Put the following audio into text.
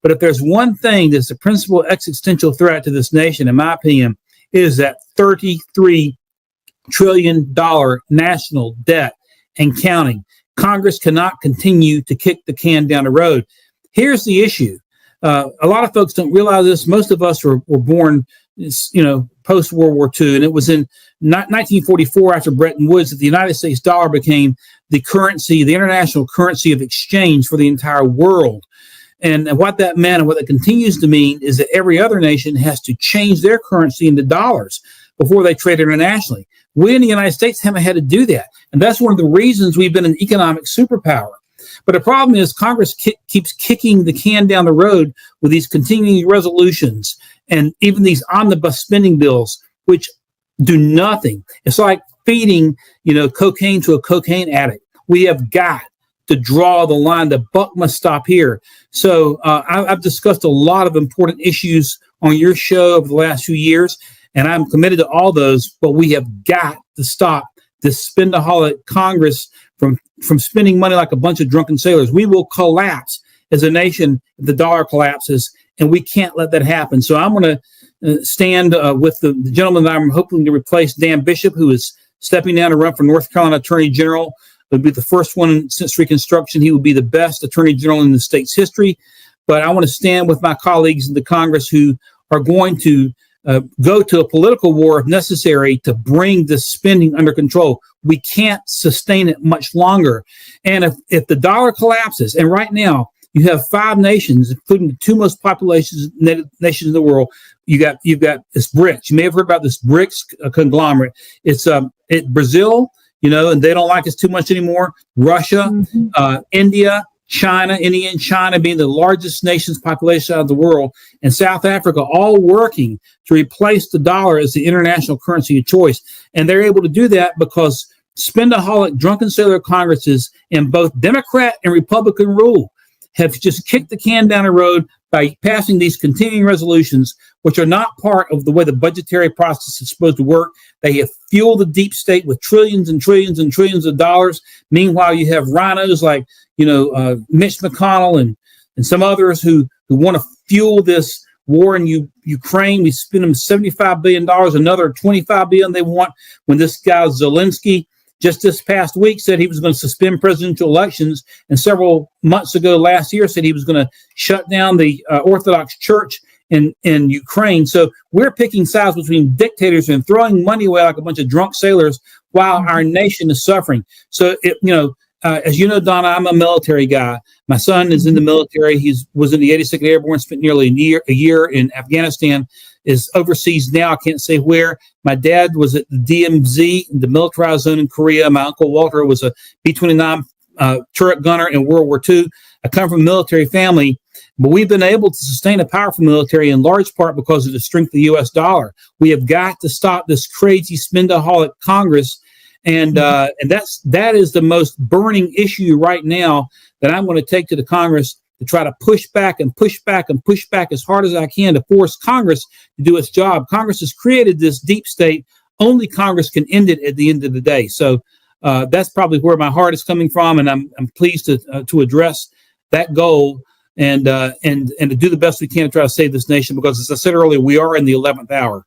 But if there's one thing that's the principal existential threat to this nation, in my opinion, is that $33 trillion national debt and counting. Congress cannot continue to kick the can down the road. Here's the issue. A lot of folks don't realize this. Most of us were born, post World War II, and it was in 1944 after Bretton Woods that the United States dollar became the currency, the international currency of exchange for the entire world. And what that meant and what it continues to mean is that every other nation has to change their currency into dollars before they trade internationally. We in the United States haven't had to do that. And that's one of the reasons we've been an economic superpower. But the problem is Congress keeps kicking the can down the road with these continuing resolutions and even these omnibus spending bills, which do nothing. It's like feeding, cocaine to a cocaine addict. We have got to draw the line. The buck must stop here. So I've discussed a lot of important issues on your show over the last few years, and I'm committed to all those, but we have got to stop this spendaholic Congress from spending money like a bunch of drunken sailors. We will collapse as a nation if the dollar collapses, and we can't let that happen. So I'm going to stand with the gentleman that I'm hoping to replace, Dan Bishop, who is stepping down to run for North Carolina Attorney General. It would be the first one since Reconstruction. He would be the best Attorney General in the state's history. But I want to stand with my colleagues in the Congress who are going to go to a political war if necessary to bring this spending under control. We can't sustain it much longer. And if the dollar collapses, and right now you have 5 nations, including the 2 most populous nations in the world, you've got this BRICS. You may have heard about this BRICS conglomerate. It's Brazil, and they don't like us too much anymore. Russia, India, India and China being the largest nations population out of the world, and South Africa, all working to replace the dollar as the international currency of choice. And they're able to do that because spendaholic drunken sailor Congresses in both Democrat and Republican rule have just kicked the can down the road by passing these continuing resolutions, which are not part of the way the budgetary process is supposed to work. They have fueled the deep state with trillions and trillions and trillions of dollars. Meanwhile, you have rhinos like, Mitch McConnell and some others who want to fuel this war in Ukraine. We spent them $75 billion, another $25 billion they want when this guy Zelensky just this past week said he was going to suspend presidential elections, and several months ago last year said he was going to shut down the Orthodox Church in Ukraine. So we're picking sides between dictators and throwing money away like a bunch of drunk sailors while our nation is suffering. So, as you know, Donna, I'm a military guy. My son is in the military. He was in the 82nd Airborne, spent nearly a year in Afghanistan, is overseas now. I can't say where. My dad was at the DMZ, the militarized zone in Korea. My uncle Walter was a B-29 turret gunner in World War II. I come from a military family, but we've been able to sustain a powerful military in large part because of the strength of the U.S. dollar. We have got to stop this crazy spendaholic Congress. And that is the most burning issue right now that I'm going to take to the Congress to try to push back and push back and push back as hard as I can to force Congress to do its job. Congress has created this deep state. Only Congress can end it at the end of the day. So that's probably where my heart is coming from, and I'm pleased to address that goal and to do the best we can to try to save this nation, because, as I said earlier, we are in the 11th hour.